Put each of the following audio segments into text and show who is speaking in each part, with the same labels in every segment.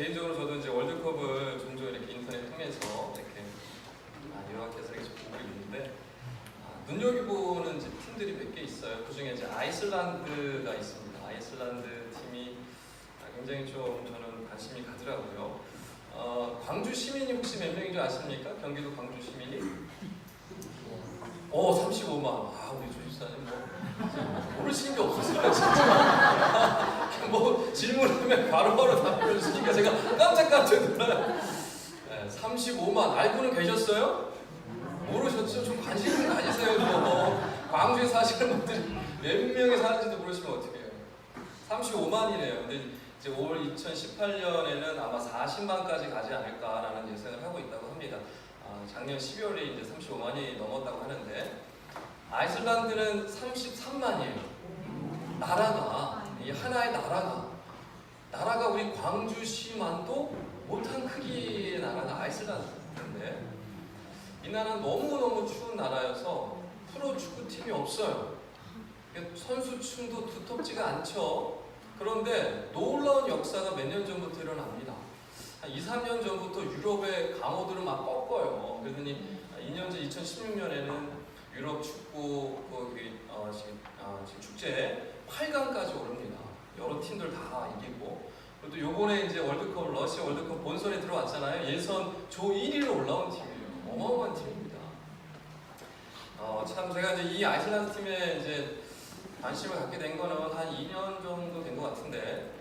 Speaker 1: 개인적으로 저도 이제 월드컵을 종종 이렇게 인터넷 통해서 이렇게 요약해서 이렇게 보고 있는데 눈여겨보는 이제 팀들이 몇 개 있어요. 그 중에 이제 아이슬란드가 있습니다. 아이슬란드 팀이 굉장히 좀 저는 관심이 가더라고요. 광주 시민이 혹시 몇 명인 줄 아십니까? 경기도 광주 시민이? 35만. 우리 조집사님 모르시는 게 없었어요, 진짜. 질문하면 바로바로 답변을 주시니까 제가 깜짝깜짝 놀라요. 35만. 알고는 계셨어요? 모르셨죠? 좀 관심을 가지세요. 광주에 사시는 분들이 몇 명이 사는지도 모르시면 어떡해요. 35만이래요. 근데 이제 올 2018년에는 아마 40만까지 가지 않을까라는 예상을 하고 있다고 합니다. 작년 12월에 이제 35만이 넘었다고 하는데, 아이슬란드는 33만이에요. 나라가, 이 하나의 나라가 우리 광주시만도 못한 크기의 나라가 아이슬란드인데, 이 나라는 너무너무 추운 나라여서 프로 축구팀이 없어요. 선수층도 두텁지가 않죠. 그런데 놀라운 역사가 몇 년 전부터 일어납니다. 한 2, 3년 전부터 유럽의 강호들을 막 꺾어요. 그러더니 2년 전 2016년에는 유럽 축구 지금 축제 8강까지 오릅니다. 여러 팀들 다 이기고, 그리고 또 요번에 이제 월드컵, 러시아 월드컵 본선에 들어왔잖아요. 예선 조 1위로 올라온 팀이에요. 어마어마한 팀입니다. 참 제가 이제 이 아이슬란드 팀에 이제 관심을 갖게 된 거는 한 2년 정도 된 것 같은데,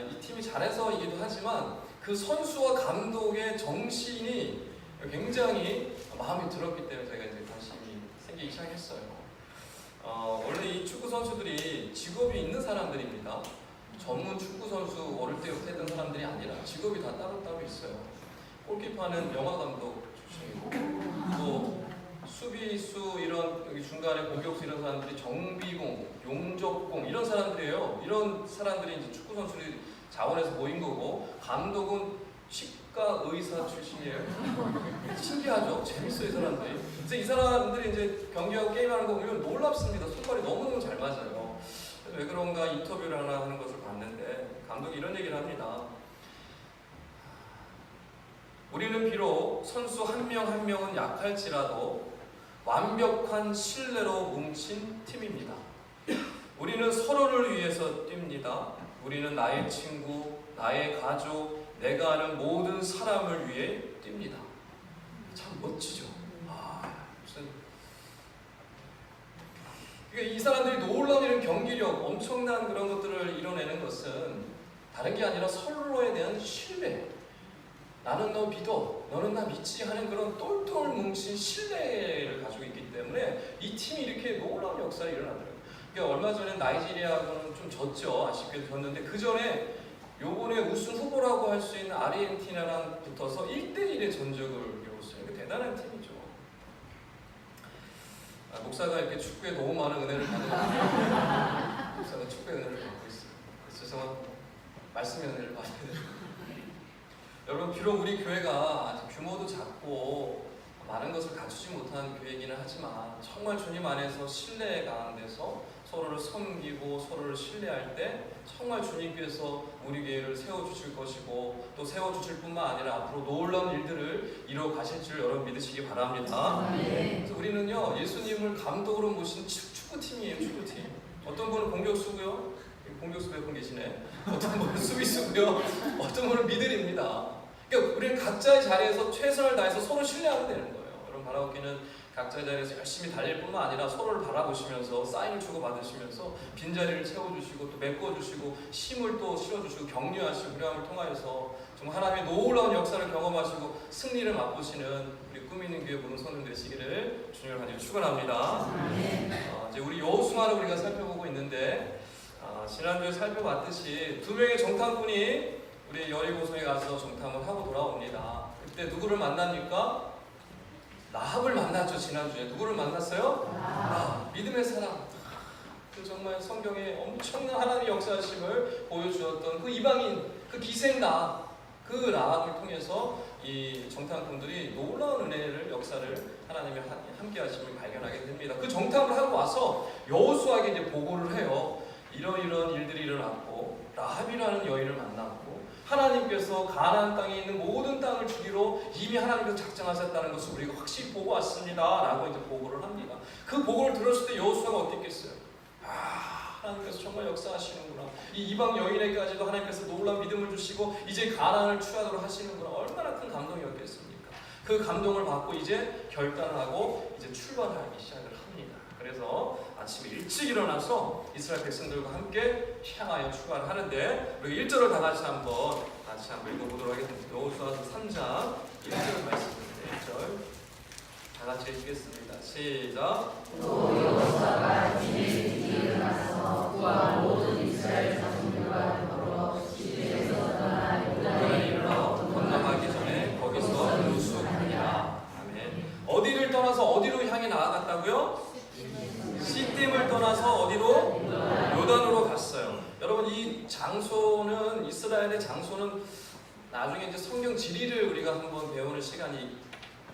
Speaker 1: 이 팀이 잘해서이기도 하지만 그 선수와 감독의 정신이 굉장히 마음에 들었기 때문에 제가 이제 관심이 생기기 시작했어요. 원래 이 축구 선수들이 직업이 있는 사람들입니다. 전문 축구 선수 어릴 때부터 했던 사람들이 아니라 직업이 다 따로따로 있어요. 골키퍼는 영화 감독 출신이고, 또 수비수 이런 여기 중간에 공격수 이런 사람들이 정비공, 용접공 이런 사람들이에요. 이런 사람들이 이제 축구 선수들이 자원해서 모인 거고, 감독은 치과 의사 출신이에요. 신기하죠? 재밌어요, 이 사람들이. 그래서 이 사람들이 이제 경기하고 게임하는 거 보면 놀랍습니다. 손발이 너무너무 잘 맞아요. 왜 그런가 인터뷰를 하나 하는 것을 봤는데, 감독이 이런 얘기를 합니다. 우리는 비록 선수 한 명 한 명은 약할지라도 완벽한 신뢰로 뭉친 팀입니다. 우리는 서로를 위해서 뜁니다. 우리는 나의 친구, 나의 가족, 내가 아는 모든 사람을 위해 뜁니다. 참 멋지죠? 그러니까 이 사람들이 놀라운 이런 경기력, 엄청난 그런 것들을 이뤄내는 것은 다른 게 아니라 서로에 대한 신뢰. 나는 너 믿어, 너는 나 믿지 하는 그런 똘똘 뭉친 신뢰를 가지고 있기 때문에 이 팀이 이렇게 놀라운 역사를 일어나더라고요. 그러니까 얼마 전에 나이지리아하고는 좀 졌죠. 아쉽게도 졌는데, 그 전에 요번에 우승 후보라고 할 수 있는 아르헨티나랑 붙어서 1대1의 전적을 이뤘어요. 대단한 팀이죠. 목사가 이렇게 축구에 너무 많은 은혜를 받는 목사가 축구의 은혜를 받고 있어요. 그래서 말씀의 은혜를 받아야 돼요. 여러분, 비록 우리 교회가 아직 규모도 작고 많은 것을 갖추지 못한 교회이기는 하지만, 정말 주님 안에서 신뢰 가운데서 서로를 섬기고 서로를 신뢰할 때 정말 주님께서 우리 교회를 세워주실 것이고, 또 세워주실 뿐만 아니라 앞으로 놀라운 일들을 이뤄 가실 줄 여러분 믿으시기 바랍니다. 그래서 우리는요, 예수님을 감독으로 모신 축구팀이에요. 축구팀. 어떤 분은 공격수고요, 공격수 몇 분 계시네. 어떤 분은 수비수고요, 어떤 분은 미들입니다. 그러니까 우리는 각자의 자리에서 최선을 다해서 서로 신뢰하면 되는 거예요. 여러분, 바라보기는 각자의 자리에서 열심히 달릴 뿐만 아니라 서로를 바라보시면서 사인을 주고받으시면서 빈자리를 채워주시고 또 메꿔주시고 힘을 또 실어주시고 격려하시고 그러함을 통하여서 정말 하나님의 놀라운 역사를 경험하시고 승리를 맛보시는 우리 꿈 있는 교회 모든 성도들 되시기를 주님을 간절히 축원합니다. 이제 우리 여호수아를 우리가 살펴보고 있는데, 지난주에 살펴봤듯이 두 명의 정탐꾼이 우리 여리고성에 가서 정탐을 하고 돌아옵니다. 그때 누구를 만납니까? 라합을 만났죠. 지난주에 누구를 만났어요? 믿음의 사람. 그 정말 성경에 엄청난 하나님의 역사심을 보여주었던 그 이방인, 그 기생나, 그 라합을 통해서 이 정탐꾼들이 놀라운 은혜를, 역사를 하나님의 함께 하심을 발견하게 됩니다. 그 정탐을 하고 와서 여호수아에게 이제 보고를 해요. 이러이러한 일들이 일어났고 라합이라는 여인을 만났고 하나님께서 가나안 땅에 있는 모든 땅을 주기로 이미 하나님께서 작정하셨다는 것을 우리가 확실히 보고 왔습니다 라고 이제 보고를 합니다. 그 보고를 들었을 때 여호수아가 어땠겠어요? 하나님께서 정말 역사하시는구나. 이 이방 여인에게까지도 하나님께서 놀라운 믿음을 주시고 이제 가나안을 취하도록 하시는구나. 얼마나 큰 감동이었겠습니까? 그 감동을 받고 이제 결단을 하고 이제 출발하기 시작을 합니다. 그래서 아침에 일찍 일어나서 이스라엘 백성들과 함께 향하여 출발하는데 우리 1절을 다 같이 한번 읽어보도록 하겠습니다. 여호수아서 3장 1절 말씀입니다. 1절 다 같이 읽겠습니다. 시작.
Speaker 2: 또 여호수아가 일찍 일어나서 그와 모든 이스라엘 자손들과 더불어 시내에서 떠나 요단에 이르러
Speaker 1: 건너가기 전에 거기서 유숙하니라. 아멘. 어디를 떠나서 어디로 향해 나아갔다고요? 시딤을 떠나서 어디로? 요단으로 갔어요. 여러분 이 장소는 이스라엘의 장소는 나중에 이제 성경 지리를 우리가 한번 배우는 시간이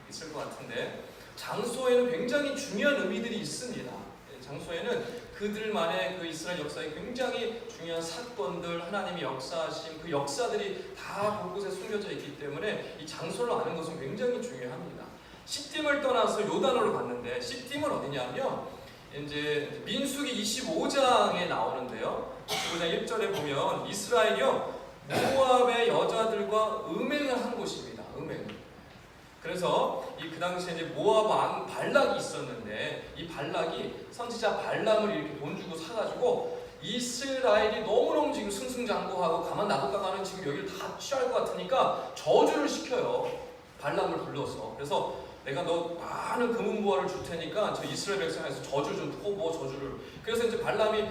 Speaker 1: 있을 것 같은데 장소에는 굉장히 중요한 의미들이 있습니다. 장소에는 그들만의 그 이스라엘 역사에 굉장히 중요한 사건들, 하나님의 역사하심, 그 역사들이 다 곳곳에 숨겨져 있기 때문에 이 장소를 아는 것은 굉장히 중요합니다. 시딤을 떠나서 요단으로 갔는데 시딤은 어디냐면 이제 민수기 25장에 나오는데요. 25장 1절에 보면 이스라엘이요 모압의 여자들과 음행을 한 곳입니다. 음행. 그래서 그 당시에 이제 모압 왕 발락이 있었는데 이 발락이 선지자 발람을 이렇게 돈 주고 사가지고 이스라엘이 너무너무 지금 승승장구하고 가만 놔뒀다가는 지금 여기를 다 취할 것 같으니까 저주를 시켜요. 발람을 불러서. 그래서 내가 너 많은 금은보화를 줄 테니까 저 이스라엘 백성에서 저주 좀 퍼부어 저주를. 그래서 이제 발람이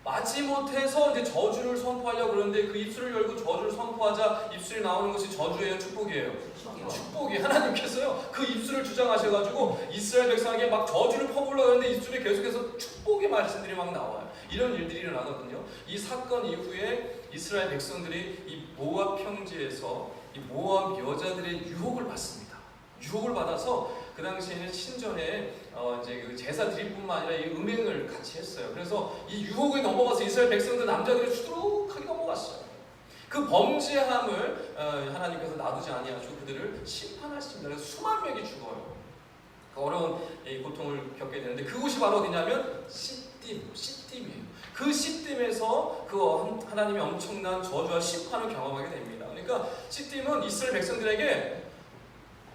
Speaker 1: 마지못해서 이제 저주를 선포하려고 그러는데 그 입술을 열고 저주를 선포하자 입술이 나오는 것이 저주예요, 축복이에요? 축복이. 하나님께서요 그 입술을 주장하셔가지고 이스라엘 백성에게 막 저주를 퍼부으려고 하는데 입술에 계속해서 축복의 말씀들이 막 나와요. 이런 일들이 일어나거든요. 이 사건 이후에 이스라엘 백성들이 이 모압 평지에서 이 모압 여자들의 유혹을 받습니다. 유혹을 받아서 그 당시에는 신전에 이제 그 제사 드릴뿐만 아니라 이 음행을 같이 했어요. 그래서 이 유혹에 넘어가서 이스라엘 백성들 남자들이 수두룩하게 넘어갔어요. 그 범죄함을 하나님께서 놔두지 아니하시고 그들을 심판하십니다. 그래서 수만 명이 죽어요. 그 어려운 고통을 겪게 되는데 그곳이 바로 어디냐면 시딤이에요. 그 시딤에서 그 하나님의 엄청난 저주와 심판을 경험하게 됩니다. 그러니까 시딤은 이스라엘 백성들에게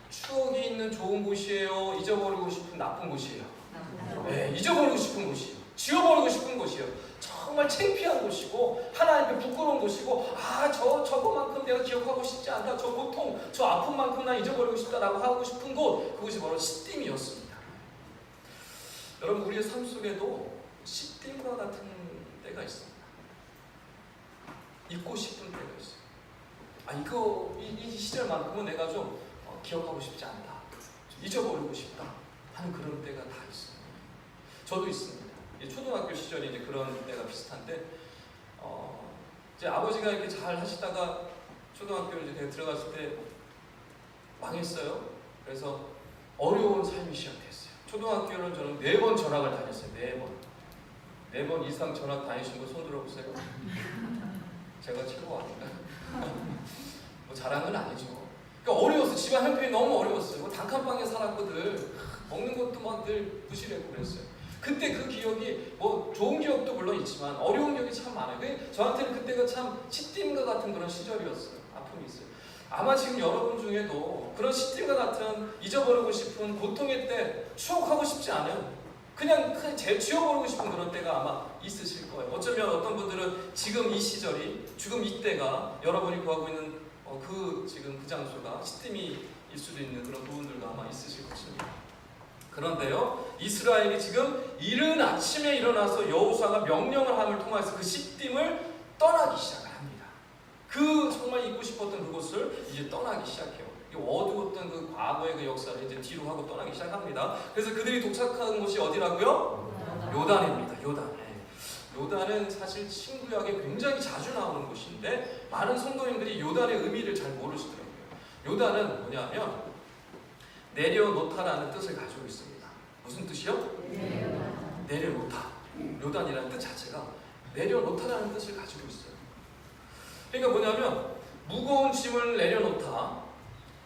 Speaker 1: 추억이 있는 좋은 곳이에요? 잊어버리고 싶은 나쁜 곳이에요? 네, 잊어버리고 싶은 곳이에요. 지워버리고 싶은 곳이에요. 정말 창피한 곳이고 하나님께 부끄러운 곳이고 저거만큼 내가 기억하고 싶지 않다. 저 고통, 저 아픔만큼 난 잊어버리고 싶다라고 하고 싶은 곳, 그곳이 바로 시딤이었습니다. 여러분 우리의 삶 속에도 시딤과 같은 때가 있습니다. 잊고 싶은 때가 있어요. 이 시절만큼은 내가 좀 기억하고 싶지 않다. 좀 잊어버리고 싶다 하는 그런 때가 다 있어요. 저도 있습니다. 초등학교 시절에 이제 그런 때가 비슷한데 이제 아버지가 이렇게 잘 하시다가 초등학교를 이제 들어갔을 때 망했어요. 그래서 어려운 삶이 시작됐어요. 초등학교는 저는 4번 전학을 다녔어요. 4번 이상 전학 다니신 분 손 들어보세요. 제가 최고 아닌가요? 뭐 자랑은 아니죠. 그러니까 어려웠어. 집안 형편이 너무 어려웠어요. 뭐 단칸방에 살았거든. 먹는 것도 막 늘 부실했고 그랬어요. 그때 그 기억이 뭐 좋은 기억도 물론 있지만 어려운 기억이 참 많아요. 저한테는 그때가 참 시딤과 같은 그런 시절이었어요. 아픔이 있어요. 아마 지금 여러분 중에도 그런 시딤과 같은 잊어버리고 싶은 고통의 때 추억하고 싶지 않은 그냥 지워버리고 싶은 그런 때가 아마 있으실 거예요. 어쩌면 어떤 분들은 지금 이 시절이 지금 이때가 여러분이 구하고 있는 지금 그 장소가 시딤일 수도 있는 그런 부분들도 아마 있으실 것입니다. 그런데요, 이스라엘이 지금 이른 아침에 일어나서 여호수아가 명령을 함을 통해서 그 시딤을 떠나기 시작을 합니다. 그 정말 잊고 싶었던 그곳을 이제 떠나기 시작해요. 어두웠던 그 과거의 그 역사를 이제 뒤로 하고 떠나기 시작합니다. 그래서 그들이 도착한 곳이 어디라고요? 요단입니다. 요단은 사실 신구약에 굉장히 자주 나오는 곳인데 많은 성도님들이 요단의 의미를 잘 모르시더라고요. 요단은 뭐냐면 내려놓다라는 뜻을 가지고 있습니다. 무슨 뜻이요? 내려놓다. 요단이라는 뜻 자체가 내려놓다라는 뜻을 가지고 있어요. 그러니까 뭐냐면 무거운 짐을 내려놓다,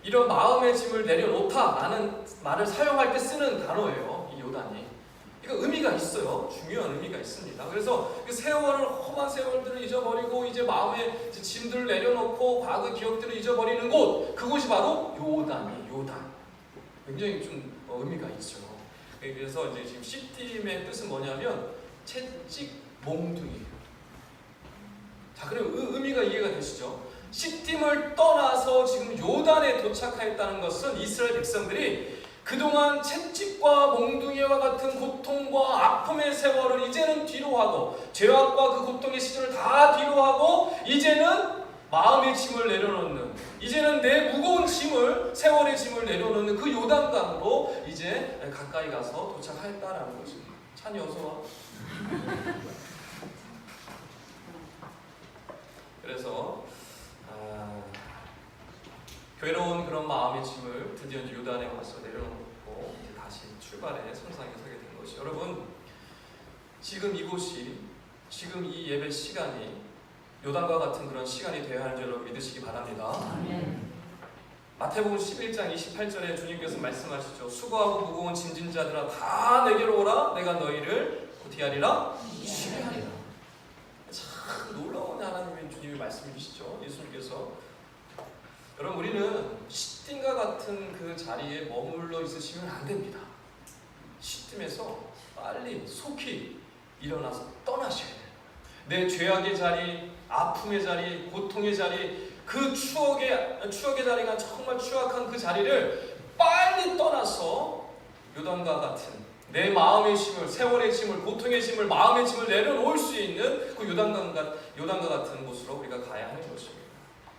Speaker 1: 이런 마음의 짐을 내려놓다 라는 말을 사용할 때 쓰는 단어예요. 이 요단이. 그러니까 의미가 있어요. 중요한 의미가 있습니다. 그래서 그 세월을, 험한 세월들을 잊어버리고 이제 마음의 짐들을 내려놓고 과거 기억들을 잊어버리는 곳, 그곳이 바로 요단이에요. 요단. 굉장히 좀 의미가 있죠. 그래서 이제 지금 시팀의 뜻은 뭐냐면 채찍 몽둥이에요. 자, 그럼 의미가 이해가 되시죠? 시팀을 떠나서 지금 요단에 도착하였다는 것은 이스라엘 백성들이 그동안 채찍과 몽둥이와 같은 고통과 아픔의 세월을 이제는 뒤로하고, 죄악과 그 고통의 시절을 다 뒤로하고 이제는 마음의 짐을 내려놓는, 이제는 내 무거운 짐을, 세월의 짐을 내려놓는 그 요단강으로 이제 가까이 가서 도착하였다라는 것입니다. 찬이 어서와. 그래서 괴로운 그런 마음의 짐을 드디어 이제 요단에 와서 내려놓고 이제 다시 출발의 선상에 서게 된 것이, 여러분 지금 이곳이, 지금 이 예배 시간이 요단과 같은 그런 시간이 되어야 하는 줄 여러분 믿으시기 바랍니다.
Speaker 2: 아멘.
Speaker 1: 마태복음 11장 28절에 주님께서 말씀하시죠. 수고하고 무거운 짐진 자들아 다 내게로 오라. 내가 너희를 어떻게 하리라? 쉬게 하리라. 참 놀라운 하나님의 주님이 말씀해 주시죠. 예수님께서. 여러분 우리는 시딤과 같은 그 자리에 머물러 있으시면 안 됩니다. 시딤에서 빨리 속히 일어나서 떠나셔야 돼요. 내 죄악의 자리, 아픔의 자리, 고통의 자리, 그 추억의 자리가 정말 추악한 그 자리를 빨리 떠나서 요단과 같은 내 마음의 짐을, 세월의 짐을, 고통의 짐을, 마음의 짐을 내려놓을 수 있는 그 요단과 같은 곳으로 우리가 가야 하는 것입니다.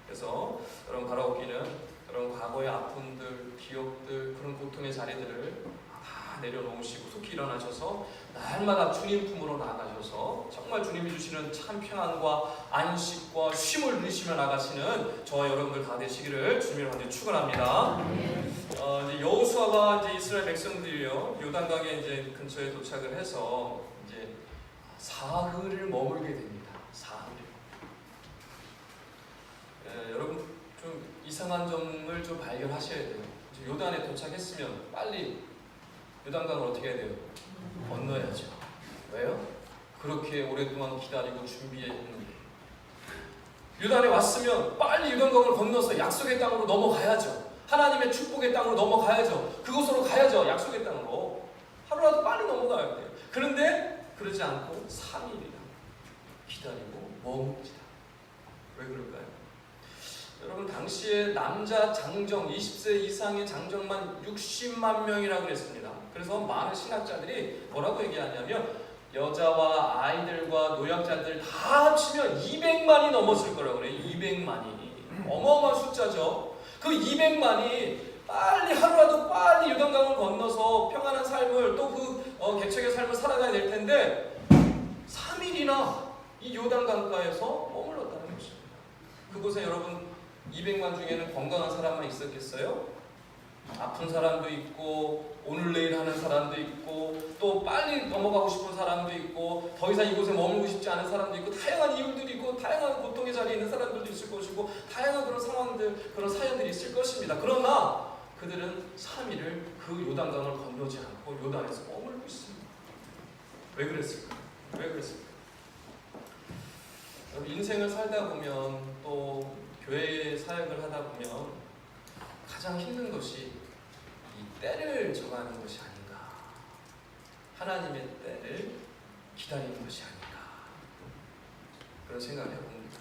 Speaker 1: 그래서 여러분 바라옵기는 여러분 과거의 아픔들, 기억들, 그런 고통의 자리들을 다 내려놓으시고 속히 일어나셔서 날마다 주님 품으로 나아가셔서 정말 주님이 주시는 참 평안과 안식과 쉼을 누리시며 나가시는 저와 여러분들 다 되시기를 주님을 간절히 축원합니다. 이제 여호수아가 이제 이스라엘 백성들이요 요단강에 이제 근처에 도착을 해서 이제 사흘을 머물게 됩니다. 사흘. 여러분 좀 이상한 점을 좀 발견하셔야 돼요. 요단에 도착했으면 빨리 요단강을 어떻게 해야 돼요? 건너야죠. 왜요? 그렇게 오랫동안 기다리고 준비했는데. 요단에 왔으면 빨리 요단강을 건너서 약속의 땅으로 넘어가야죠. 하나님의 축복의 땅으로 넘어가야죠. 그곳으로 가야죠. 약속의 땅으로. 하루라도 빨리 넘어가야 돼요. 그런데 그러지 않고 3일이나 기다리고 머뭅니다. 왜 그럴까요? 여러분 당시에 남자 장정 20세 이상의 장정만 60만 명이라고 했습니다. 그래서 많은 신학자들이 뭐라고 얘기하냐면 여자와 아이들과 노약자들 다 합치면 200만이 넘었을 거라고 그래요. 200만이. 어마어마한 숫자죠. 그 200만이 빨리 하루라도 빨리 요단강을 건너서 평안한 삶을 또 그 개척의 삶을 살아가야 될 텐데 3일이나 이 요단강가에서 머물렀다는 것입니다. 그곳에 여러분 200만 중에는 건강한 사람만 있었겠어요? 아픈 사람도 있고 오늘 내일 하는 사람도 있고 또 빨리 넘어가고 싶은 사람도 있고 더 이상 이곳에 머물고 싶지 않은 사람도 있고 다양한 이유들이 있고 다양한 고통의 자리에 있는 사람들도 있을 것이고 다양한 그런 상황들, 그런 사연들이 있을 것입니다. 그러나 그들은 3일을 그 요단강을 건너지 않고 요단에서 머물고 있습니다. 왜 그랬을까요? 왜 그랬을까요? 인생을 살다 보면 또 교회 사역을 하다 보면 가장 힘든 것이 이 때를 정하는 것이 아닌가, 하나님의 때를 기다리는 것이 아닌가 그런 생각을 해봅니다.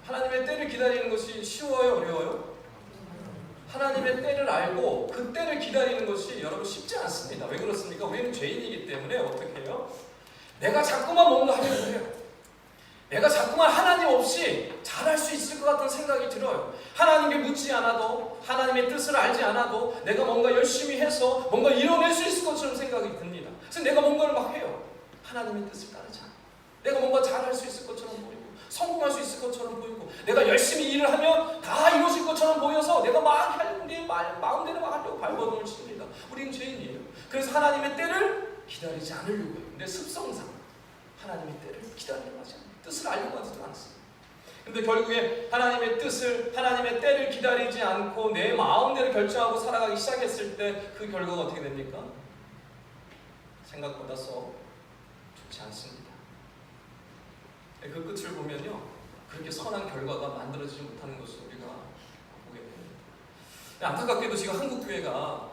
Speaker 1: 하나님의 때를 기다리는 것이 쉬워요? 어려워요? 하나님의 때를 알고 그 때를 기다리는 것이 여러분 쉽지 않습니다. 왜 그렇습니까? 우리는 죄인이기 때문에 어떻게 해요? 내가 자꾸만 뭔가 하려고 해요. 내가 자꾸만 하나님 없이 잘할 수 있을 것 같은 생각이 들어요. 하나님께 묻지 않아도, 하나님의 뜻을 알지 않아도 내가 뭔가 열심히 해서 뭔가 이뤄낼 수 있을 것처럼 생각이 듭니다. 그래서 내가 뭔가를 막 해요. 하나님의 뜻을 따르지 않아. 내가 뭔가 잘할 수 있을 것처럼 보이고 성공할 수 있을 것처럼 보이고 내가 열심히 일을 하면 다 이루어질 것처럼 보여서 내가 막 하려고 내 마음대로 막 하려고 발버둥을 칩니다. 우리는 죄인이에요. 그래서 하나님의 때를 기다리지 않으려고 해요. 내 습성상 하나님의 때를 기다리려고 하지 않아요. 뜻을 알려고 하지도 않습니다. 근데 결국에 하나님의 뜻을, 하나님의 때를 기다리지 않고 내 마음대로 결정하고 살아가기 시작했을 때 그 결과가 어떻게 됩니까? 생각보다 썩 좋지 않습니다. 그 끝을 보면요, 그렇게 선한 결과가 만들어지지 못하는 것을 우리가 보게 됩니다. 안타깝게도 지금 한국 교회가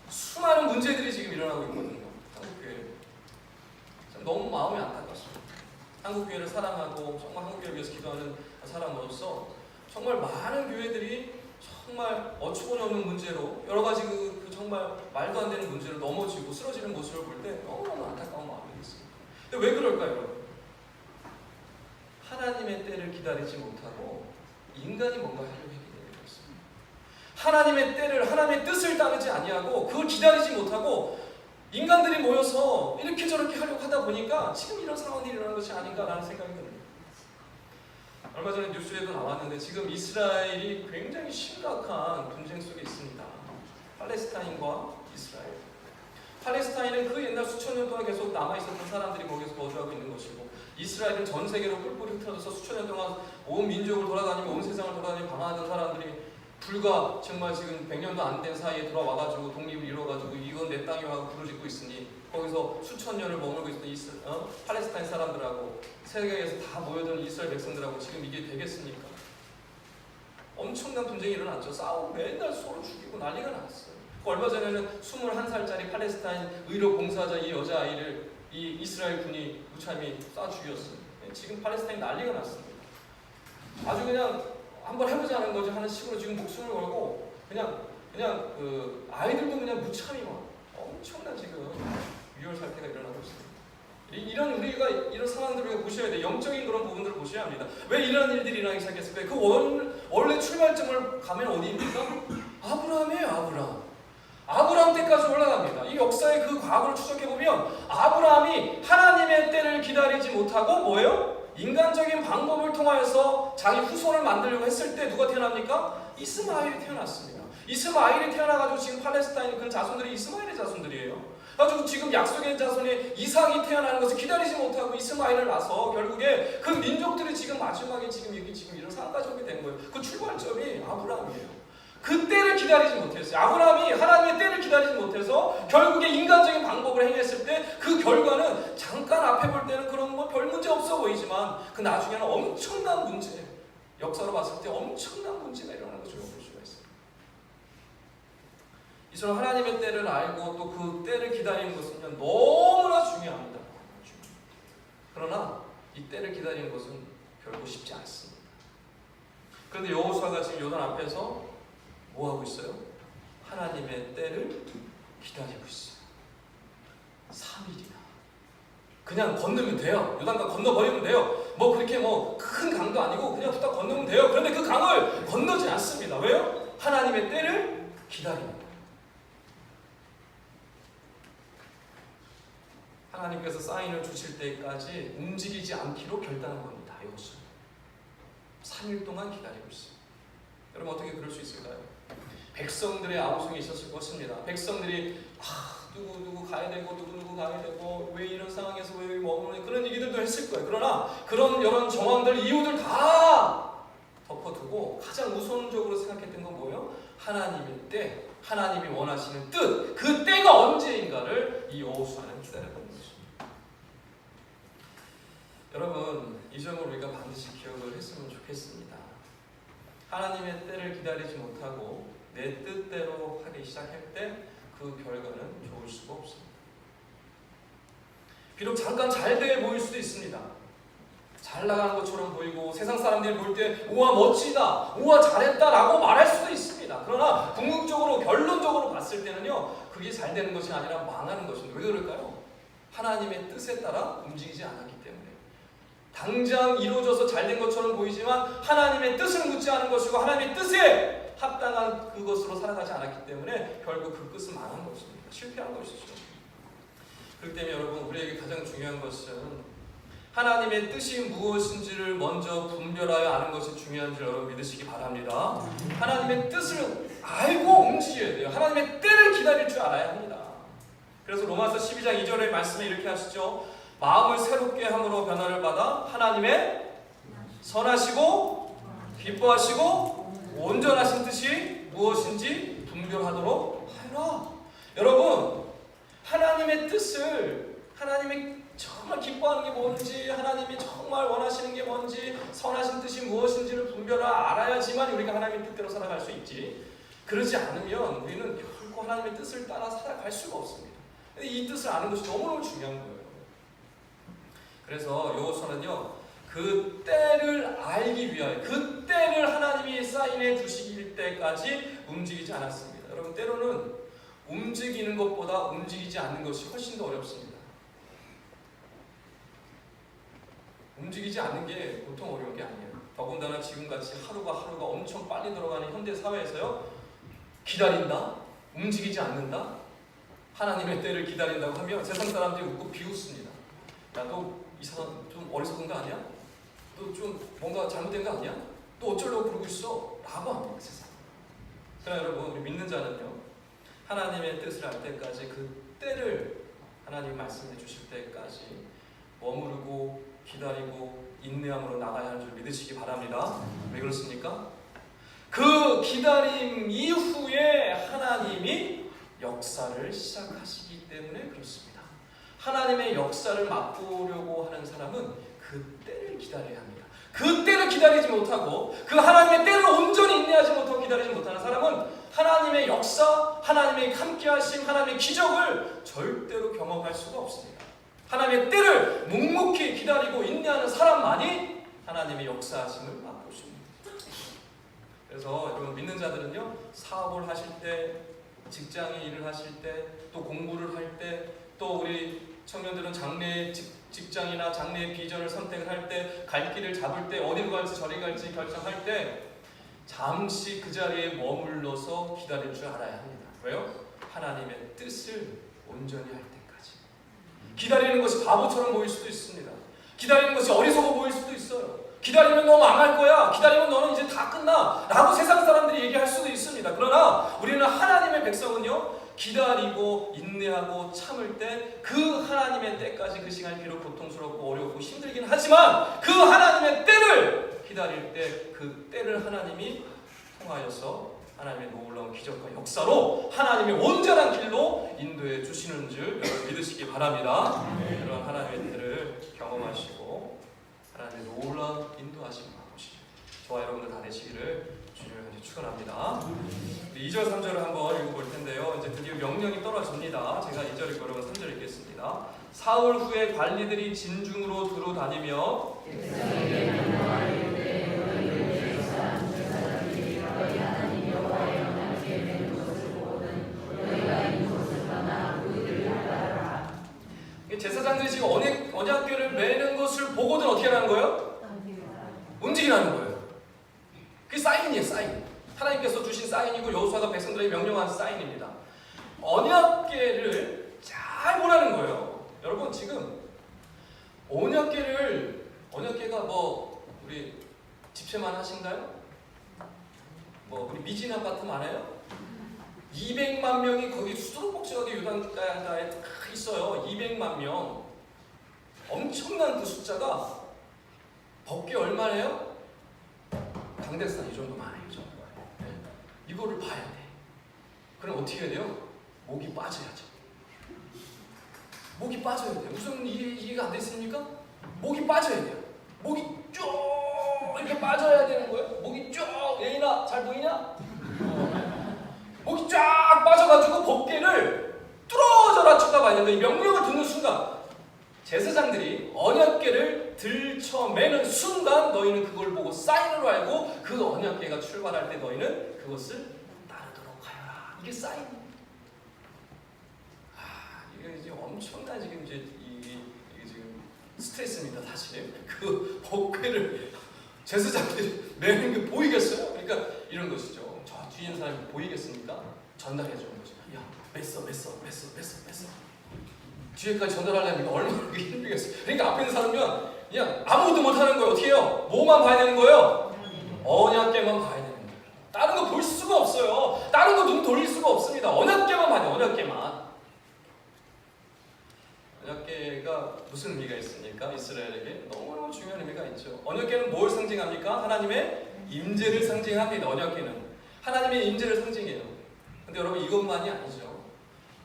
Speaker 1: 수많은 문제들이 지금 일어나고 있거든요. 한국 교회 너무 마음이 안타깝습니다. 한국 교회를 사랑하고 정말 한국 교회를 위해서 기도하는 사람으로서 정말 많은 교회들이 정말 어처구니 없는 문제로 여러 가지 그 정말 말도 안 되는 문제로 넘어지고 쓰러지는 모습을 볼 때 너무너무 안타까운 마음이 있습니다. 근데 왜 그럴까요, 여러분? 하나님의 때를 기다리지 못하고 인간이 뭔가 하려고 했기 때문에 그렇습니다. 하나님의 때를, 하나님의 뜻을 따르지 아니하고 그걸 기다리지 못하고 인간들이 모여서 이렇게 저렇게 하려고 하다 보니까 지금 이런 상황이 일어나는 것이 아닌가라는 생각이 듭니다. 얼마 전에 뉴스에도 나왔는데 지금 이스라엘이 굉장히 심각한 분쟁 속에 있습니다. 팔레스타인과 이스라엘. 팔레스타인은 그 옛날 수천 년 동안 계속 남아있었던 사람들이 거기서 거주하고 있는 것이고, 이스라엘은 전 세계로 뿔뿔이 흩어져서 수천 년 동안 온 민족을 돌아다니며 온 세상을 돌아다니며 방황하던 사람들이 불과 정말 지금 100년도 안 된 사이에 들어와가지고 독립을 이뤄가지고 이건 내 땅이라고 하고 부르짖고 있으니 거기서 수천 년을 머물고 있었던 팔레스타인 사람들하고 세계에서 다 모여든 이스라엘 백성들하고 지금 이게 되겠습니까? 엄청난 분쟁이 일어났죠. 싸우고 맨날 서로 죽이고 난리가 났어요. 얼마 전에는 21살짜리 팔레스타인 의료 봉사자 이 여자아이를 이 이스라엘 군이 무참히 쏴 죽였어요. 지금 팔레스타인 난리가 났습니다. 아주 그냥 한번 해보자는 거지 하는 식으로 지금 목숨을 걸고 그냥 그 아이들도 그냥 무참히 막 엄청난 지금 유혈 사태가 일어나고 있습니다. 우리가 이런 상황들을 우리가 보셔야 돼요. 영적인 그런 부분들을 보셔야 합니다. 왜 이런 일들이 일어나기 시작했을까요? 그 원래 출발점을 가면 어디입니까? 아브라함이에요. 아브라함 때까지 올라갑니다. 이 역사의 그 과거를 추적해보면 아브라함이 하나님의 때를 기다리지 못하고 뭐예요? 인간적인 방법을 통하여서 자기 후손을 만들려고 했을 때 누가 태어납니까? 이스마엘이 태어났습니다. 이스마엘이 태어나가지고 지금 팔레스타인 그 자손들이 이스마엘의 자손들이에요. 가지고 지금 약속의 자손이 이삭이 태어나는 것을 기다리지 못하고 이스마엘을 낳아서 결국에 그 민족들이 지금 마지막에 지금 이런 상황까지 오게 된 거예요. 그 출발점이 아브라함이에요. 그 때를 기다리지 못했어요. 아브라함이 하나님의 때를 기다리지 못해서 결국에 인간적인 방법을 행했을 때 그 결과는 잠깐 앞에 볼 때는 그런 뭐 별 문제 없어 보이지만 그 나중에는 엄청난 문제, 역사로 봤을 때 엄청난 문제가 일어나는 것을 볼 수가 있습니다. 이처럼 하나님의 때를 알고 또 그 때를 기다리는 것은 너무나 중요합니다. 그러나 이 때를 기다리는 것은 결코 쉽지 않습니다. 그런데 여호수아가 지금 요단 앞에서 뭐 하고 있어요? 하나님의 때를 기다리고 있어요. 3일이나. 그냥 건너면 돼요. 요단강 건너버리면 돼요. 뭐 그렇게 뭐 큰 강도 아니고 그냥 후딱 건너면 돼요. 그런데 그 강을 건너지 않습니다. 왜요? 하나님의 때를 기다립니다. 하나님께서 사인을 주실 때까지 움직이지 않기로 결단한 겁니다. 여호수아. 3일 동안 기다리고 있어요. 여러분 어떻게 그럴 수 있을까요? 백성들의 아우성이 있었을 것입니다. 백성들이 누구 가야 되고 누구 가야 되고 왜 이런 상황에서 왜 머무르는 그런 얘기들도 했을 거예요. 그러나 그런 여러 정황들 이유들 다 덮어두고 가장 우선적으로 생각했던 건 뭐예요? 하나님의 때, 하나님이 원하시는 뜻, 그 때가 언제인가를 이 여호수아는 기다렸던 것입니다. 여러분 이 점을 우리가 반드시 기억을 했으면 좋겠습니다. 하나님의 때를 기다리지 못하고 내 뜻대로 하기 시작할 때 그 결과는 좋을 수가 없습니다. 비록 잠깐 잘 돼 보일 수도 있습니다. 잘 나가는 것처럼 보이고 세상 사람들이 볼 때 우와 멋지다, 우와 잘했다 라고 말할 수도 있습니다. 그러나 궁극적으로 결론적으로 봤을 때는요 그게 잘 되는 것이 아니라 망하는 것입니다. 왜 그럴까요? 하나님의 뜻에 따라 움직이지 않았기 때문에. 당장 이루어져서 잘된 것처럼 보이지만 하나님의 뜻을 묻지 않은 것이고 하나님의 뜻에 합당한 그것으로 살아가지 않았기 때문에 결국 그 끝은 망한 것입니다. 실패한 것이죠. 그렇기 때문에 여러분 우리에게 가장 중요한 것은 하나님의 뜻이 무엇인지를 먼저 분별하여 아는 것이 중요한 줄 여러분 믿으시기 바랍니다. 하나님의 뜻을 알고 움직여야 돼요. 하나님의 때를 기다릴 줄 알아야 합니다. 그래서 로마서 12장 2절의 말씀에 이렇게 하시죠. 마음을 새롭게 함으로 변화를 받아 하나님의 선하시고 기뻐하시고 온전하신 뜻이 무엇인지 분별하도록 하여라. 여러분, 하나님의 뜻을, 하나님의 정말 기뻐하는 게 뭔지, 하나님이 정말 원하시는 게 뭔지, 선하신 뜻이 무엇인지를 알아야지만 우리가 하나님의 뜻대로 살아갈 수 있지. 그러지 않으면 우리는 결코 하나님의 뜻을 따라 살아갈 수가 없습니다. 근데 이 뜻을 아는 것이 너무너무 중요한 거예요. 그래서 여호수아는요, 그 때를 알기 위하여, 그 때를 하나님이 사인해 주시길 때까지 움직이지 않았습니다. 여러분, 때로는 움직이는 것보다 움직이지 않는 것이 훨씬 더 어렵습니다. 움직이지 않는 게 보통 어려운 게 아니에요. 더군다나 지금같이 하루가 엄청 빨리 들어가는 현대 사회에서요, 기다린다? 움직이지 않는다? 하나님의 때를 기다린다고 하면 세상 사람들이 웃고 비웃습니다. 야, 너 이 사람 좀 어리석은 거 아니야? 너 좀 뭔가 잘못된 거 아니야? 또 어쩌려고 그러고 있어? 라고 합니다, 세상. 그러나 여러분, 우리 믿는 자는요, 하나님의 뜻을 알 때까지, 그 때를 하나님 말씀해 주실 때까지 머무르고 기다리고 인내함으로 나가야 하는 줄 믿으시기 바랍니다. 왜 그렇습니까? 그 기다림 이후에 하나님이 역사를 시작하시기 때문에 그렇습니다. 하나님의 역사를 맛보려고 하는 사람은 그 때를 기다려야 합니다. 그 때를 기다리지 못하고 그 하나님의 때를 온전히 인내하지 못하고 기다리지 못하는 사람은 하나님의 역사, 하나님의 함께하심, 하나님의 기적을 절대로 경험할 수가 없습니다. 하나님의 때를 묵묵히 기다리고 인내하는 사람만이 하나님의 역사하심을 맛보십니다. 그래서 여러분, 믿는 자들은요, 사업을 하실 때, 직장에 일을 하실 때, 또 공부를 할 때, 또 우리 청년들은 장래의 직장이나 장래의 비전을 선택을 할 때, 갈 길을 잡을 때, 어디로 갈지 저리 갈지 결정할 때 잠시 그 자리에 머물러서 기다릴 줄 알아야 합니다. 왜요? 하나님의 뜻을 온전히 할 때까지. 기다리는 것이 바보처럼 보일 수도 있습니다. 기다리는 것이 어리석어 보일 수도 있어요. 기다리면 너 망할 거야. 기다리면 너는 이제 다 끝나. 라고 세상 사람들이 얘기할 수도 있습니다. 그러나 우리는 하나님의 백성은요, 기다리고 인내하고 참을 때 그 하나님의 때까지, 그 시간이 비록 고통스럽고 어렵고 힘들긴 하지만 그 하나님의 때를 기다릴 때 그 때를 하나님이 통하여서 하나님의 놀라운 기적과 역사로 하나님의 온전한 길로 인도해 주시는 줄 여러분 믿으시기 바랍니다. 그런 하나님의 때를 경험하시고 하나님의 놀라운 인도하심을 맛보시죠. 저와 여러분들 다 되시기를 주님을 축원합니다. 2절 3절을 한번 읽어볼 텐데요. 이제 드디어 명령이 떨어집니다. 제가 2절 읽고 여러분 3절 읽겠습니다. 사울 후에 관리들이 진중으로 두루 다니며 제사장들이 지금 언약궤를 매는 것을 보고는 어떻게 하는 거예요? 움직이라는 거예요. 그게 사인이에요, 사인. 하나님께서 주신 사인이고 여호수아가 백성들에게 명령한 사인입니다. 언약궤를 잘 보라는 거예요. 여러분, 지금 언약궤가 뭐 우리 집채만 하신가요? 뭐 우리 미진 아파트 많아요? 200만 명이 거기 수도꼭지역에 유단가에 다 있어요. 200만 명. 엄청난 그 숫자가 법계 얼마예요? 강대산 이 정도 많아요. 이 정도. 네. 이거를 봐야 돼. 그럼 어떻게 해야 돼요? 목이 빠져야죠. 목이 빠져야 돼요. 무슨 이해가 안 됐습니까? 목이 빠져야 돼요. 목이 쭉 이렇게 빠져야 되는 거예요. 목이 쭉. 예인아, 잘 보이냐? 목이 쫙 빠져가지고 법궤를 뚫어져라 쳐다봐야 되는데, 이 명령을 듣는 순간 제사장들이 언약궤를 들쳐매는 순간 너희는 그걸 보고 사인으로 알고 그 언약궤가 출발할 때 너희는 그것을 따르도록 하여라. 이게 사인. 이게 이제 엄청난 지금 이게 지금 스트레스입니다, 사실. 그 법궤를 제사장들이 매는 게 보이겠어요? 그러니까 이런 것이죠. 저 뒤에 있는 사람이 보이겠습니까? 전달해 주는 거죠. 야, 맸어. 뒤에까지 전달하려면 얼마나 힘들겠어요. 그러니까 앞에 있는 사람은 그냥 아무것도 못하는 거예요. 어떻게 해요? 뭐만 봐야 되는 거예요? 언약궤만 봐야 되는 거예요. 다른 거 볼 수가 없어요. 다른 거 눈 돌릴 수가 없습니다. 언약궤만 봐야 돼요. 언약궤만. 언약궤가 무슨 의미가 있습니까? 이스라엘에게 너무너무 중요한 의미가 있죠. 있죠. 언약궤는 뭘 상징합니까? 하나님의 임재를 상징합니다. 언약궤는 하나님의 임재를 상징해요. 근데 여러분 이것만이 아니죠.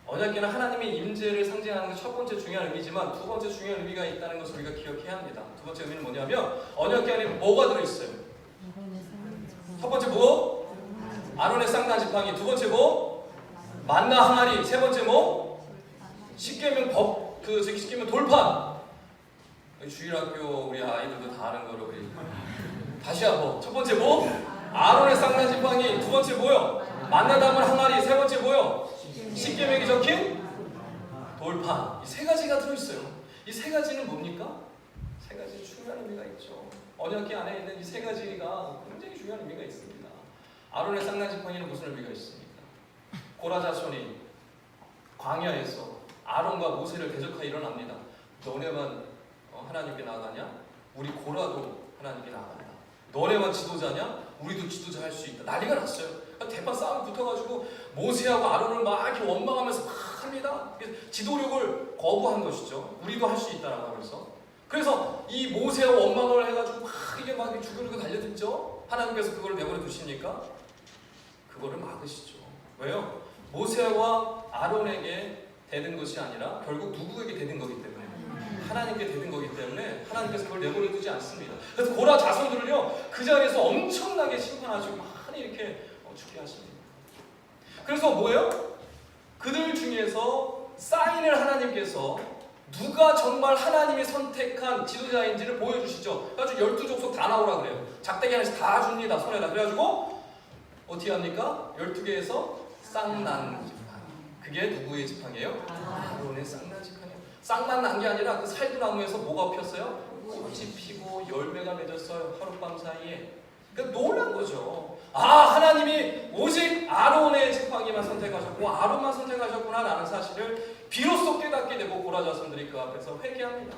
Speaker 1: 언약궤는 하나님의 임재를 상징하는 게 첫 번째 중요한 의미지만 두 번째 중요한 의미가 있다는 것을 우리가 기억해야 합니다. 두 번째 의미는 뭐냐면 언약궤 안에 뭐가 들어있어요? 첫 번째 뭐? 아론의 쌍난 지팡이. 두 번째 뭐? 만나 항아리. 세 번째 뭐? 십계명 법, 십계명 돌판. 주일학교 우리 아이들도 다 아는 거로 우리 다시 한번. 첫 번째 뭐? 아론의 쌍난 지팡이. 두 번째 뭐요? 만나 담은 항아리. 세 번째 뭐요? 십계명이 적힌 돌판. 이 세 가지가 들어있어요. 이 세 가지는 뭡니까? 세 가지 중요한 의미가 있죠. 언약궤 안에 있는 이 세 가지가 굉장히 중요한 의미가 있습니다. 아론의 쌍난 지팡이는 무슨 의미가 있습니까? 고라 자손이 광야에서 아론과 모세를 대적하여 일어납니다. 너네만 하나님께 나아가냐? 우리 고라도 하나님께 나아간다. 너네만 지도자냐? 우리도 지도자 할 수 있다. 난리가 났어요. 대판 싸움이 붙어가지고 모세하고 아론을 막 이렇게 원망하면서 막 합니다. 지도력을 거부한 것이죠. 우리도 할 수 있다라고 하면서. 그래서 이 모세와 원망을 해가지고 막 죽으려고 달려들죠. 하나님께서 그걸 내버려 두십니까? 그거를 막으시죠. 왜요? 모세와 아론에게 대든 것이 아니라 결국 누구에게 대든 거기 때문에 하나님께 대든 거기 때문에 하나님께서 그걸 내버려 두지 않습니다. 그래서 고라 자손들을요 그 자리에서 엄청나게 심판하시고 많이 이렇게 죽게 하십니다. 그래서 뭐예요? 그들 중에서 사인을 하나님께서 누가 정말 하나님이 선택한 지도자인지를 보여주시죠. 그래가지고 12족속 다 나오라 그래요. 작대기 하나씩 다 줍니다. 손에다. 그래가지고 어떻게 합니까? 12개에서 쌍난 지팡이. 그게 누구의 지팡이에요? 아론의 쌍난 지팡이에요. 쌍만 난 게 아니라 그 살구나무에서 뭐가 폈어요? 꽃이 피고 열매가 맺었어요. 하룻밤 사이에. 그러니까 놀란 거죠. 하나님이 오직 아론의 지팡이만 선택하셨고 아론만 선택하셨구나 라는 사실을 비로소 깨닫게 되고 고라 자손들이 그 앞에서 회개합니다.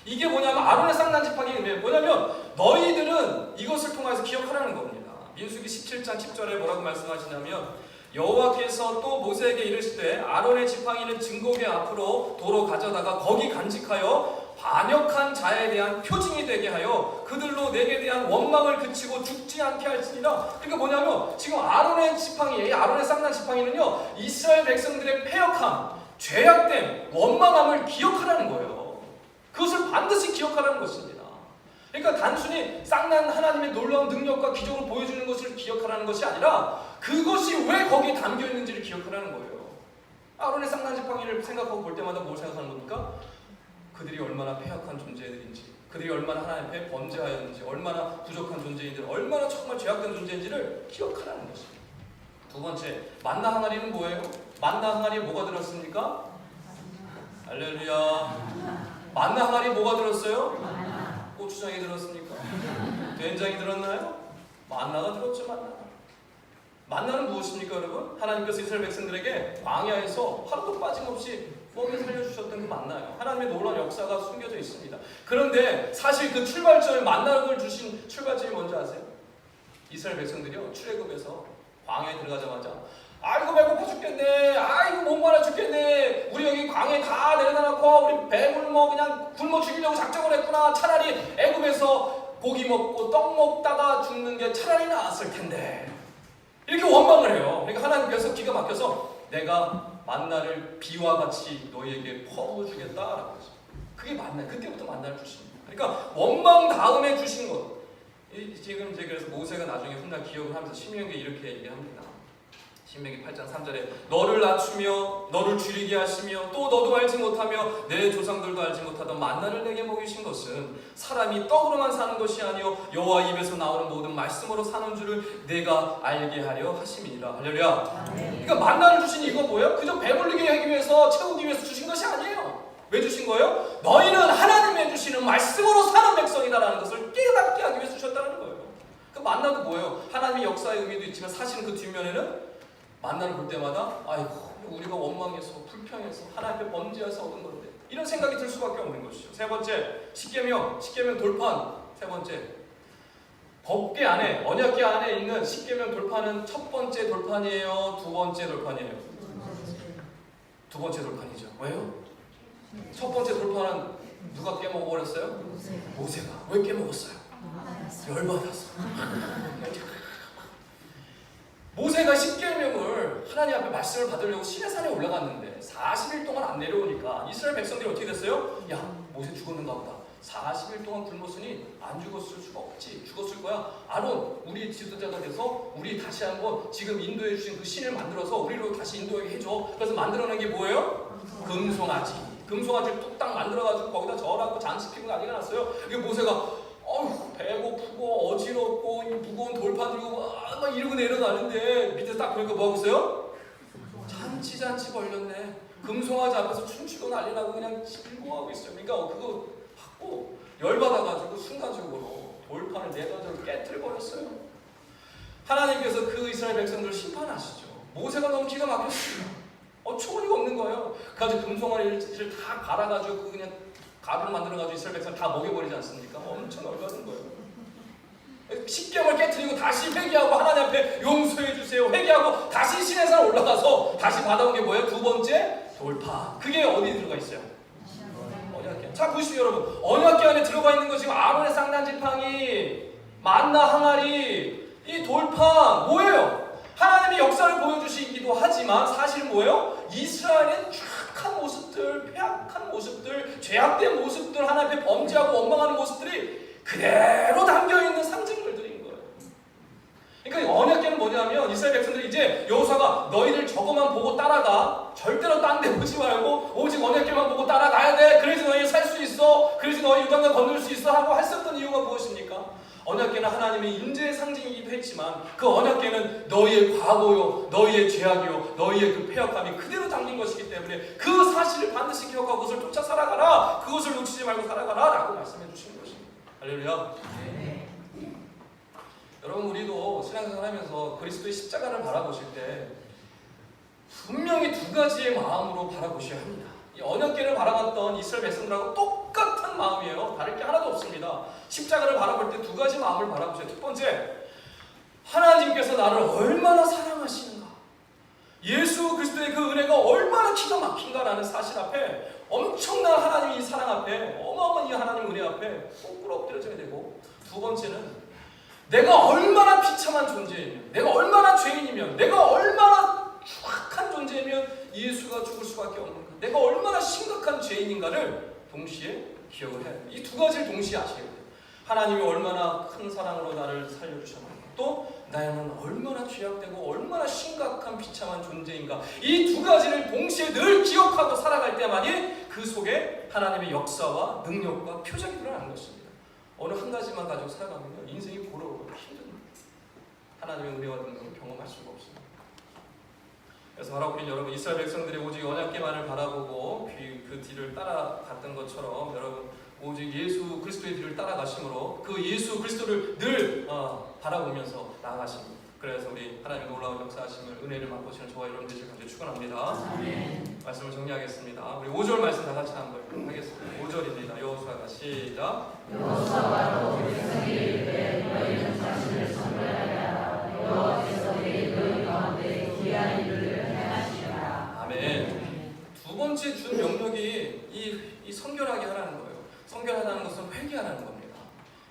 Speaker 1: 이게 뭐냐면 아론의 쌍난 지팡이가 뭐냐면 너희들은 이것을 통해서 기억하라는 겁니다. 민수기 17장 10절에 뭐라고 말씀하시냐면 여호와께서 또 모세에게 이르시되 아론의 지팡이는 증거궤 앞으로 도로 가져다가 거기 간직하여 반역한 자에 대한 표징이 되게 하여 그들로 내게 대한 원망을 그치고 죽지 않게 할지니라. 그러니까 뭐냐면 지금 아론의 지팡이, 아론의 쌍난 지팡이는요 이스라엘 백성들의 패역함, 죄악됨, 원망함을 기억하라는 거예요. 그것을 반드시 기억하라는 것입니다. 그러니까 단순히 쌍난 하나님의 놀라운 능력과 기적을 보여주는 것을 기억하라는 것이 아니라 그것이 왜 거기에 담겨 있는지를 기억하라는 거예요. 아론의 쌍난 지팡이를 생각하고 볼 때마다 뭘 생각하는 겁니까? 그들이 얼마나 패역한 존재들인지, 그들이 얼마나 하나님 앞에 범죄하였는지, 얼마나 부족한 존재인지, 얼마나 정말 죄악된 존재인지를 기억하라는 것입니다. 두 번째, 만나 항아리는 뭐예요? 만나 항아리에 뭐가 들었습니까? 할렐루야. 만나 항아리에 뭐가 들었어요? 고추장이 들었습니까? 된장이 들었나요? 만나가 들었죠. 만나는 무엇입니까 여러분? 하나님께서 이스라엘 백성들에게 광야에서 하루도 빠짐없이 먹여 살려주셨던 그 만나예요. 하나님의 놀라운 역사가 숨겨져 있습니다. 그런데 사실 그 출발점에 만나를 주신 출발점이 뭔지 아세요? 이스라엘 백성들이요 출애굽에서 광야에 들어가자마자 아이고 배고파 죽겠네, 아이고 목마라 죽겠네, 우리 여기 광야에 다 내려다 놓고 우리 배불 그냥 굶어 죽이려고 작정을 했구나, 차라리 애굽에서 고기 먹고 떡 먹다가 죽는 게 차라리 나았을 텐데 이렇게 원망을 해요. 그러니까 하나님께서 기가 막혀서 내가 만나를 비와 같이 너희에게 퍼부어주겠다라고 하죠. 그게 만나, 그때부터 만나를 주십니다. 그러니까 원망 다음에 주신 것. 지금 이제 그래서 모세가 나중에 훗날 기억을 하면서 신명기에 이렇게 얘기합니다. 신명기 8장 3절에 너를 낮추며 너를 줄이게 하시며 또 너도 알지 못하며 내 조상들도 알지 못하던 만나를 내게 먹이신 것은 사람이 떡으로만 사는 것이 아니요 여호와 입에서 나오는 모든 말씀으로 사는 줄을 내가 알게 하려 하심이니라. 할렐루야. 그러니까 만나를 주신 이거 뭐예요? 그저 배불리게 하기 위해서 채우기 위해서 주신 것이 아니에요. 왜 주신 거예요? 너희는 하나님의 주시는 말씀으로 사는 백성이다라는 것을 깨닫게 하기 위해서 주셨다는 거예요. 그 만나도 뭐예요? 하나님의 역사의 의미도 있지만 사실은 그 뒷면에는 만나를 볼 때마다 아이고 우리가 원망해서 불평해서 하나님 앞에 범죄해서 얻은 건데 이런 생각이 들 수밖에 없는 것이죠. 세 번째, 십계명 돌판. 세 번째, 법궤 안에, 언약궤 안에 있는 십계명 돌판은 첫 번째 돌판이에요, 두 번째 돌판이에요? 두 번째 돌판이죠. 왜요? 첫 번째 돌판은 누가 깨먹어버렸어요? 모세가. 왜 깨먹었어요? 열받아서. 모세가 십계명을 하나님 앞에 말씀을 받으려고 시내산에 올라갔는데 40일 동안 안 내려오니까 이스라엘 백성들이 어떻게 됐어요? 야, 모세 죽었는가 보다. 40일 동안 굶었으니 안 죽었을 수가 없지. 죽었을 거야. 아론, 우리 지도자가 돼서 우리 다시 한번 지금 인도해 주신 그 신을 만들어서 우리로 다시 인도하게 해줘. 그래서 만들어낸 게 뭐예요? 금송아지. 금송아지를 뚝딱 만들어가지고 거기다 절하고 장식피고 난리가 났어요. 이게 모세가 배고프고 어지럽고 무거운 돌판 들고 막 이러고 내려가는데 밑에서 딱 보니까 뭐하고 있어요? 잔치 벌렸네. 금송아지 앞에서 춤추고 난리 나고 그냥 즐거워하고 있어요. 그러니까 그거 받고 열받아가지고 순간적으로 돌판을 내던져서 깨트려버렸어요. 하나님께서 그 이스라엘 백성들을 심판하시죠. 모세가 너무 기가 막혔어요. 초원이가 없는 거예요. 그래서 금송아지를 다 갈아가지고 그냥 가루를 만들어가지고 이스라엘 백성 다 먹여버리지 않습니까? 엄청 열받은 거예요. 십계명을 깨트리고 다시 회개하고 하나님 앞에 용서해 주세요. 회개하고 다시 시내산 올라가서 다시 받아온 게 뭐예요? 두 번째 돌파. 그게 어디 들어가 있어요? 언약궤. 자 보시죠 여러분. 언약궤 안에 들어가 있는 거 지금 아론의 쌍난지팡이, 만나 항아리, 이 돌파 뭐예요? 하나님이 역사를 보여주시기도 하지만 사실은 뭐예요? 이스라엘의 추악한 모습들, 폐악한 모습들, 죄악된 모습들, 하나님 앞에 범죄하고 원망하는 모습들이 그대로 담겨있는 상징물들인 거예요. 그러니까 언약궤는 뭐냐면 이스라엘 백성들이 이제 여호수아가 너희들 저거만 보고 따라가. 절대로 딴 데 보지 말고 오직 언약궤만 보고 따라가야 돼. 그래서 너희 살 수 있어. 그래서 너희 요단강 건널 수 있어 하고 했었던 이유가 무엇입니까? 언약궤는 하나님의 임재의 상징이기도 했지만 그 언약궤는 너희의 과거요, 너희의 죄악이요, 너희의 그 패역함이 그대로 담긴 것이기 때문에 그 사실을 반드시 기억하고 그것을 쫓아 살아가라. 그것을 놓치지 말고 살아가라 라고 말씀해 주시는 것입니다. 할렐루야. 네. 여러분 우리도 신앙생활 하면서 그리스도의 십자가를 바라보실 때 분명히 두 가지의 마음으로 바라보셔야 합니다. 이 언약궤를 바라봤던 이스라엘 백성들하고 똑같은 마음이에요. 다를 게 하나도 없습니다. 십자가를 바라볼 때 두 가지 마음을 바라보세요. 첫 번째, 하나님께서 나를 얼마나 사랑하시는가, 예수 그리스도의 그 은혜가 얼마나 기가 막힌가라는 사실 앞에, 엄청난 하나님의 이 사랑 앞에, 어마어마한 이 하나님 은혜 앞에 꼭 엎드려져야 되고, 두 번째는 내가 얼마나 비참한 존재이면, 내가 얼마나 죄인이면, 내가 얼마나 추악한 존재이면 예수가 죽을 수밖에 없는가, 내가 얼마나 심각한 죄인인가를 동시에 기억을 해야 돼요. 이 두 가지를 동시에 아셔야 돼요. 하나님이 얼마나 큰 사랑으로 나를 살려주셨는가, 또 나는 얼마나 죄악되고 얼마나 심각한 비참한 존재인가, 이 두 가지를 동시에 늘 기억하고 살아갈 때만이 그 속에 하나님의 역사와 능력과 표적이 드러나는 것입니다. 어느 한 가지만 가지고 살아가면 인생이 고루고 힘듭니다. 하나님의 은혜와 능력을 경험할 수가 없습니다. 그래서 바라보는 여러분, 이스라엘 백성들이 오직 언약궤만을 바라보고 그 뒤를 따라갔던 것처럼 여러분 오직 예수 그리스도의 뒤를 따라가심으로 그 예수 그리스도를 늘 바라보면서 나아가십니다. 그래서 우리 하나님의 놀라운 역사하심을, 은혜를 맛보시는 저와 여러분 되실 간절히 축원합니다. 말씀을 정리하겠습니다. 우리 5절 말씀 다 같이 한번 하겠습니다. 5절입니다. 여호수아가 시작.
Speaker 3: 여호수아가 백성에게 이르되 너희는 자신을 선별하라. 여호와께서 너희 가운데 귀한 일을 행하시리라.
Speaker 1: 아멘. 두 번째 준 명령이 이 선결하게 하라는 거예요. 선결하라는 것은 회개하라는 겁니다.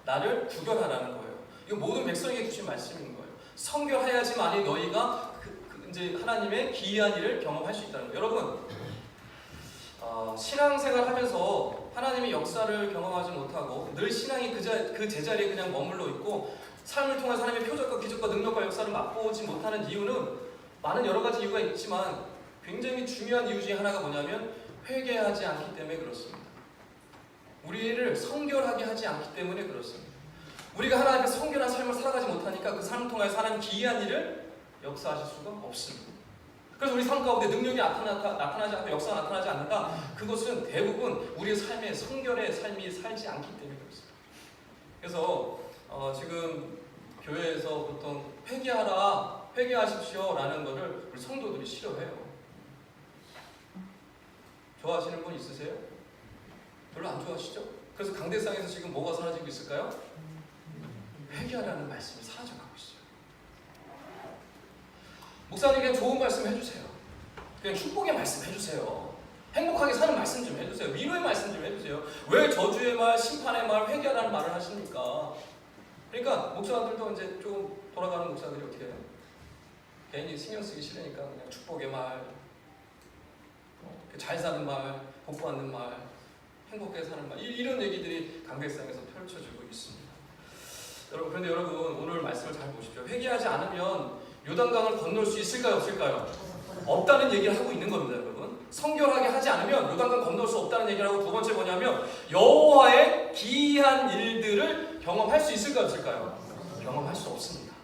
Speaker 1: 나를 구별하라는 거예요. 이거 모든 백성에게 주신 말씀인 거예요. 선결해야지만이 너희가 이제 하나님의 기이한 일을 경험할 수 있다는 거예요. 여러분, 신앙생활 하면서 하나님의 역사를 경험하지 못하고 늘 신앙이 그 제자리에 그냥 머물러 있고 삶을 통해 하나님의 표적과 기적과 능력과 역사를 맛보지 못하는 이유는 많은 여러 가지 이유가 있지만 굉장히 중요한 이유 중에 하나가 뭐냐면 회개하지 않기 때문에 그렇습니다. 우리를 성결하게 하지 않기 때문에 그렇습니다. 우리가 하나님 앞에 성결한 삶을 살아가지 못하니까 그 삶을 통해서 하나님 기이한 일을 역사하실 수가 없습니다. 그래서 우리 삶 가운데 능력이 나타나지 않고 역사가 나타나지 않는다. 그것은 대부분 우리의 삶에 성결의 삶이 살지 않기 때문에 그렇습니다. 그래서 지금 교회에서 보통 회개하십시오 라는 것을 우리 성도들이 싫어해요. 좋아하시는 분 있으세요? 별로 안 좋아하시죠? 그래서 강대상에서 지금 뭐가 사라지고 있을까요? 회개하라는 말씀이 사라져가고 있어요. 목사님 그냥 좋은 말씀 해주세요. 그냥 축복의 말씀 해주세요. 행복하게 사는 말씀 좀 해주세요. 위로의 말씀 좀 해주세요. 왜 저주의 말, 심판의 말, 회개하라는 말을 하십니까? 그러니까 목사들도 이제 좀 돌아가는 목사들이 어떻게 해요? 괜히 신경 쓰기 싫으니까 그냥 축복의 말, 잘 사는 말, 복 받는 말, 행복하게 사는 말, 이런 얘기들이 강백상에서 펼쳐지고 있습니다. 여러분, 그런데 여러분 오늘 말씀을 잘 보십시오. 회개하지 않으면 요단강을 건널 수 있을까요, 없을까요? 없다는 얘기를 하고 있는 겁니다, 여러분. 성결하게 하지 않으면 요단강 건널 수 없다는 얘기를 하고, 두 번째 뭐냐면 여호와의 기이한 일들을 경험할 수 있을까요, 없을까요? 경험할 수 없습니다.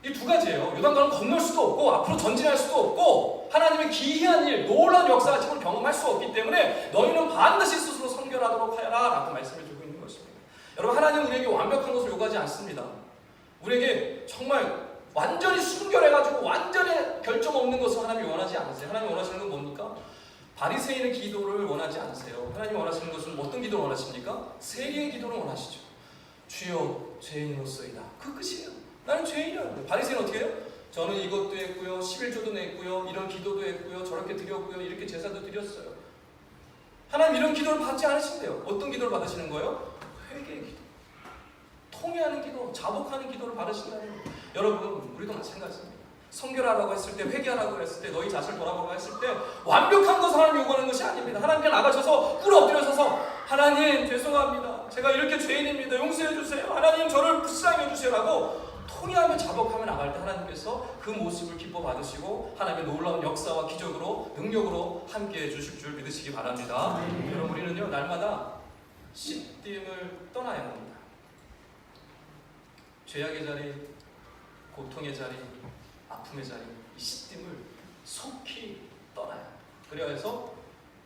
Speaker 1: 이 두 가지예요. 요단강을 건널 수도 없고 앞으로 전진할 수도 없고 하나님의 기이한 일, 놀라운 역사가 지금 경험할 수 없기 때문에 너희는 반드시 스스로 성결하도록 하여라 라고 말씀해 주고 있는 것입니다. 여러분, 하나님은 우리에게 완벽한 것을 요구하지 않습니다. 우리에게 정말 완전히 순결해가지고 완전히 결점 없는 것을 하나님이 원하지 않으세요. 하나님이 원하시는 건 뭡니까? 바리새인의 기도를 원하지 않으세요. 하나님이 원하시는 것은 어떤 기도를 원하십니까? 세리의 기도를 원하시죠. 주여 죄인으로서이다. 그 끝이에요. 나는 죄인이야. 바리새인 어떻게 해요? 저는 이것도 했고요, 11조도 냈고요, 이런 기도도 했고요, 저렇게 드렸고요, 이렇게 제사도 드렸어요. 하나님 이런 기도를 받지 않으신대요. 어떤 기도를 받으시는 거예요? 회개의 기도, 통회하는 기도, 자복하는 기도를 받으신다는 거예요. 여러분, 우리도 마찬가지입니다. 성결하라고 했을 때, 회개하라고 했을 때, 너희 자신을 돌아보라고 했을 때 완벽한 것을 하나님 요구하는 것이 아닙니다. 하나님께 나가셔서 꿇어 엎드려서서 하나님 죄송합니다. 제가 이렇게 죄인입니다. 용서해 주세요. 하나님 저를 불쌍히 해주세요 라고 통회하며 자복하며 나갈 때 하나님께서 그 모습을 기뻐 받으시고 하나님의 놀라운 역사와 기적으로, 능력으로 함께해 주실 줄 믿으시기 바랍니다. 여러분, 우리는요 날마다 씻김을 떠나야 합니다. 죄악의 자리, 고통의 자리, 아픔의 자리, 이 씻김을 속히 떠나야 합니다. 그래서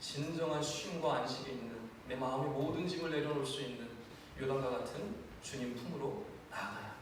Speaker 1: 진정한 쉼과 안식이 있는, 내 마음의 모든 짐을 내려놓을 수 있는 요단과 같은 주님 품으로 나아가야 합니다.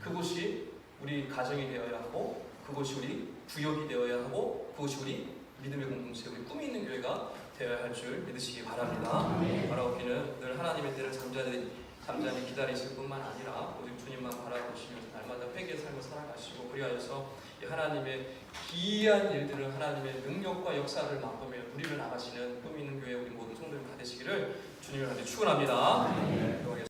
Speaker 1: 그곳이 우리 가정이 되어야 하고, 그곳이 우리 구역이 되어야 하고, 그곳이 우리 믿음의 공동체, 우리 꿈이 있는 교회가 되어야 할 줄 믿으시기 바랍니다. 바라옵기는 늘 하나님의 때를 잠잠히 기다리실 뿐만 아니라 오직 주님만 바라보시면서 날마다 회개의 삶을 살아가시고, 그리하여서 하나님의 기이한 일들을, 하나님의 능력과 역사를 맛보며 누리며 나가시는 꿈이 있는 교회 우리 모든 성도들 받으시기를 주님을 간절히 축원합니다.